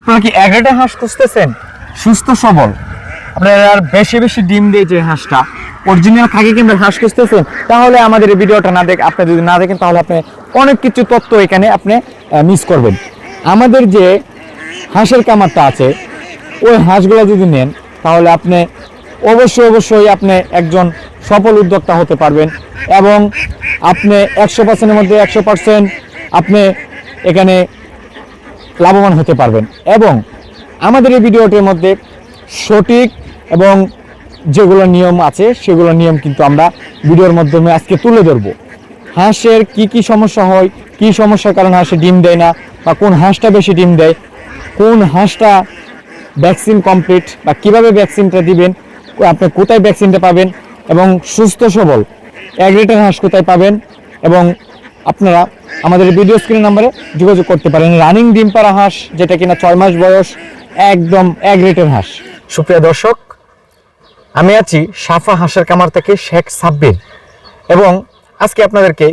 আপনারা কি এগারোটা হাঁস খুঁজতেছেন সুস্থ সবল আপনারা আর বেশি বেশি ডিম দিয়ে যে হাঁসটা অরিজিনাল খাকি কিংবা হাঁস খুঁজতেছেন, তাহলে আমাদের এই ভিডিওটা না দেখে আপনি যদি না দেখেন তাহলে আপনি অনেক কিছু তথ্য এখানে আপনি মিস করবেন। আমাদের যে হাঁসের কামারটা আছে ওই হাঁসগুলো যদি নেন তাহলে আপনি অবশ্যই আপনি একজন সফল উদ্যোক্তা হতে পারবেন এবং আপনি 100%-এর মধ্যে 100% আপনি এখানে লাভবান হতে পারবেন। এবং আমাদের এই ভিডিওটির মধ্যে সঠিক এবং যেগুলো নিয়ম আছে সেগুলো নিয়ম কিন্তু আমরা ভিডিওর মাধ্যমে আজকে তুলে ধরব। হাঁসের কি সমস্যা হয়, কি সমস্যার কারণে হাঁসে ডিম দেয় না, বা কোন হাঁসটা বেশি ডিম দেয়, কোন হাঁসটা ভ্যাকসিন কমপ্লিট বা কিভাবে ভ্যাকসিনটা দিবেন, আপনি কোথায় ভ্যাকসিনটা পাবেন, এবং সুস্থ সবল এগ্রেটের হাঁস কোথায় পাবেন, এবং আপনারা আমাদের ভিডিও স্ক্রিন নাম্বারে যোগাযোগ করতে পারেন। রানিং ডিম পাড়া হাঁস যেটা কিনা 6 মাস বয়স, একদম এগ্রেটের হাঁস। সুপ্রিয় দর্শক, আমি আছি সাফা হাঁসের কামার থেকে শেখ সাব্বির, এবং আজকে আপনাদেরকে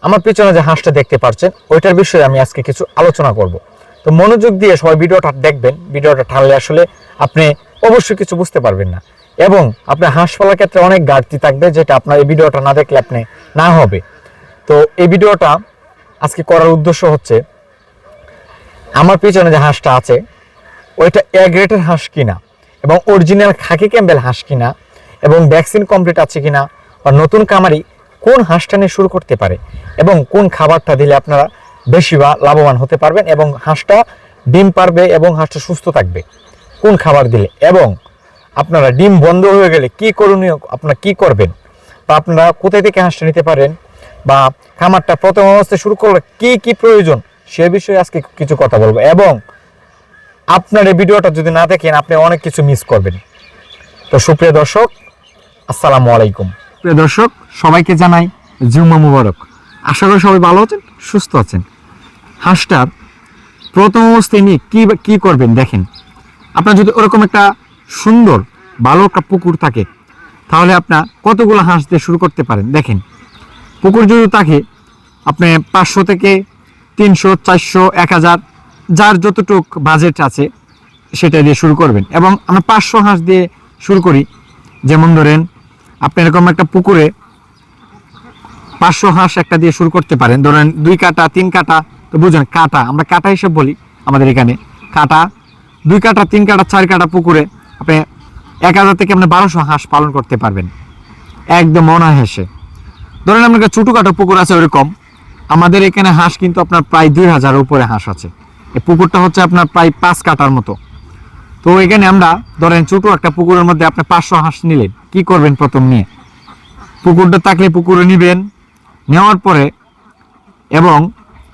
আমার পিছনে যে হাঁসটা দেখতে পাচ্ছেন ওইটার বিষয়ে আমি আজকে কিছু আলোচনা করব। তো মনোযোগ দিয়ে সবাই ভিডিওটা দেখবেন। ভিডিওটা টানলে আসলে আপনি অবশ্যই কিছু বুঝতে পারবেন না, এবং আপনার হাঁস পালার ক্ষেত্রে অনেক ঘাটতি থাকবে যেটা আপনার এই ভিডিওটা না দেখলে আপনি না হবে। তো এই ভিডিওটা আজকে করার উদ্দেশ্য হচ্ছে আমার পিছনে যে হাঁসটা আছে ওইটা এ গ্রেডের হাঁস কিনা, এবং অরিজিনাল খাকি ক্যাম্বেল হাঁস কিনা, এবং ভ্যাকসিন কমপ্লিট আছে কিনা, বা নতুন কামারি কোন হাঁসটা নিয়ে শুরু করতে পারে, এবং কোন খাবারটা দিলে আপনারা বেশি বা লাভবান হতে পারবেন, এবং হাঁসটা ডিম পারবে এবং হাঁসটা সুস্থ থাকবে কোন খাবার দিলে, এবং আপনারা ডিম বন্ধ হয়ে গেলে কি করণীয়, আপনারা কি করবেন, বা আপনারা কোথায় থেকে হাঁসটা নিতে পারেন, বা খামারটা প্রথম অবস্থায় শুরু করলে কি প্রয়োজন সে বিষয়ে আজকে কিছু কথা বলবো। এবং আপনার এই ভিডিওটা যদি না দেখেন আপনি অনেক কিছু মিস করবেন। তো সুপ্রিয় দর্শক, আসসালামু আলাইকুম। প্রিয় দর্শক, সবাইকে জানাই জুম্মা মুবারক। আশা করি সবাই ভালো আছেন, সুস্থ আছেন। হাঁসটার প্রথম অবস্থায় নিয়ে কি করবেন দেখেন। আপনার যদি ওরকম একটা সুন্দর ভালো একটা পুকুর থাকে তাহলে আপনার কতগুলো হাঁস দিয়ে শুরু করতে পারেন। দেখেন, পুকুর যদি থাকে আপনি 500 থেকে 300, 400, 1000 যার যতটুক বাজেট আছে সেটা দিয়ে শুরু করবেন। এবং আমরা 500 হাঁস দিয়ে শুরু করি। যেমন ধরেন আপনি এরকম একটা পুকুরে 500 হাঁস একটা দিয়ে শুরু করতে পারেন। ধরেন 2 কাটা 3 কাটা, তো বুঝেন কাটা, আমরা কাটা হিসেব বলি আমাদের এখানে। কাটা 2 কাটা 3 কাটা 4 কাটা পুকুরে আপনি 1000 থেকে আপনি 1200 হাঁস পালন করতে পারবেন একদম অনায়াসে। ধরেন আপনার ছোটখাটো পুকুর আছে ওরকম, আমাদের এখানে হাঁস কিন্তু আপনার প্রায় 2000 উপরে হাঁস আছে। এই পুকুরটা হচ্ছে আপনার প্রায় 5 কাটার মতো। তো এখানে আমরা ধরেন ছোট একটা পুকুরের মধ্যে আপনি 500 হাঁস নিলেন, কি করবেন প্রথম নিয়ে পুকুরটা থাকলে পুকুরে নিবেন, নেওয়ার পরে এবং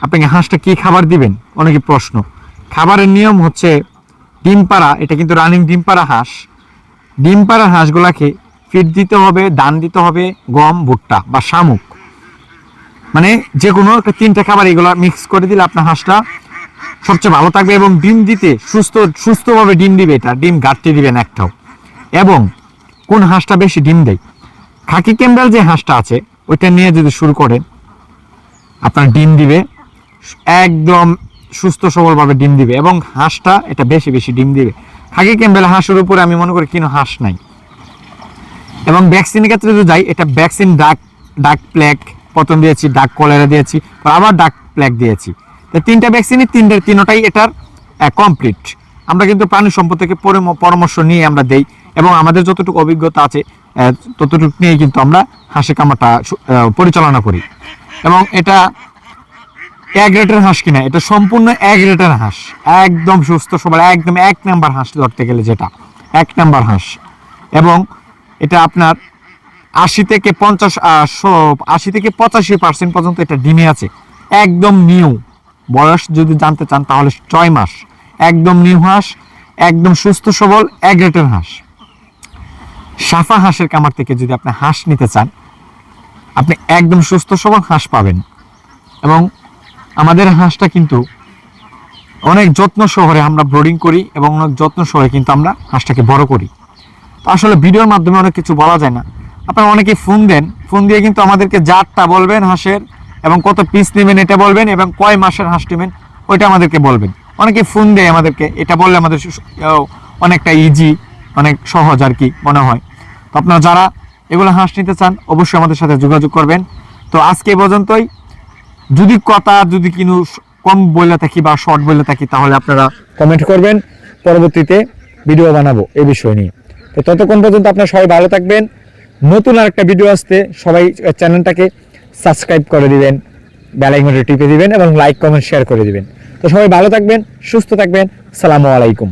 আপনাকে হাঁসটা কি খাবার দিবেন অনেকে প্রশ্ন। খাবারের নিয়ম হচ্ছে ডিম পাড়া, এটা কিন্তু রানিং ডিম পাড়া হাঁস। ডিম পাড়া হাঁসগুলাকে ফিড দিতে হবে, ধান দিতে হবে, গম, ভুট্টা বা শামুক, মানে যে কোনো একটা 3টা খাবার এগুলো মিক্স করে দিলে আপনার হাঁসটা সবচেয়ে ভালো থাকবে এবং ডিম দিতে সুস্থভাবে ডিম দিবে। এটা ডিম ঘাটতি দিবে না একটাও। এবং কোন হাঁসটা বেশি ডিম দেয়, খাকি ক্যাম্বেল যে হাঁসটা আছে ওইটা নিয়ে যদি শুরু করেন আপনার ডিম দিবে একদম সুস্থ সবলভাবে ডিম দিবে, এবং হাঁসটা এটা বেশি ডিম দিবে। খাকি ক্যাম্বেল হাঁসের উপরে আমি মনে করি কোনো হাঁস নাই। এবং ভ্যাকসিনের ক্ষেত্রে যদি যাই, এটা ভ্যাকসিন ডাক প্লেগ প্রথম দিয়েছি, ডাক কলেরা দিয়েছি, আবার ডাক প্লেগ দিয়েছি। তো 3টা ভ্যাকসিনই তিনটাই এটার কমপ্লিট। আমরা কিন্তু প্রাণী সম্পদ থেকে পরামর্শ নিয়ে আমরা দেই, এবং আমাদের যতটুকু অভিজ্ঞতা আছে ততটুকু নিয়ে কিন্তু আমরা হাঁসের কামারটা পরিচালনা করি। এবং এটা এ গ্রেডের হাঁস কিনা, এটা সম্পূর্ণ এ গ্রেডের হাঁস, একদম সুস্থ সবল, একদম 1 নাম্বার হাঁস ধরতে গেলে, যেটা 1 নাম্বার হাঁস। এবং এটা আপনার 80 থেকে 85% পর্যন্ত এটা ডিমে আছে। একদম নিউ বয়স যদি জানতে চান তাহলে 6 মাস, একদম নিউ হাঁস, একদম সুস্থ সবল এ গ্রেডের হাঁস। সাফা হাঁসের কামার থেকে যদি আপনি হাঁস নিতে চান আপনি একদম সুস্থ সবল হাঁস পাবেন। এবং আমাদের হাঁসটা কিন্তু অনেক যত্ন সহকারে আমরা ব্রিডিং করি, এবং অনেক যত্ন সহকারে কিন্তু আমরা হাঁসটাকে বড় করি। তো আসলে ভিডিওর মাধ্যমে অনেক কিছু বলা যায় না। আপনারা অনেকে ফোন দেন, ফোন দিয়ে কিন্তু আমাদেরকে জাতটা বলবেন হাঁসের, এবং কত পিস নেবেন এটা বলবেন, এবং কয় মাসের হাঁস নেবেন ওইটা আমাদেরকে বলবেন। অনেকে ফোন দেয় আমাদেরকে, এটা বললে আমাদের অনেকটা ইজি, অনেক সহজ আর কি মনে হয়। তো আপনারা যারা এগুলো হাঁস নিতে চান অবশ্যই আমাদের সাথে যোগাযোগ করবেন। তো আজকে এই পর্যন্তই। যদি কিনু কম বলে থাকি বা শর্ট বলে থাকি তাহলে আপনারা কমেন্ট করবেন, পরবর্তীতে ভিডিও বানাবো এই বিষয় নিয়ে। তো ততক্ষণ পর্যন্ত আপনারা সবাই ভালো থাকবেন। নতুন আরেকটা ভিডিও আসতে সবাই চ্যানেলটাকে সাবস্ক্রাইব করে দিবেন, বেল আইকনটা টিপে দিবেন এবং লাইক কমেন্ট শেয়ার করে দিবেন। তো সবাই ভালো থাকবেন, সুস্থ থাকবেন। আসসালামু আলাইকুম।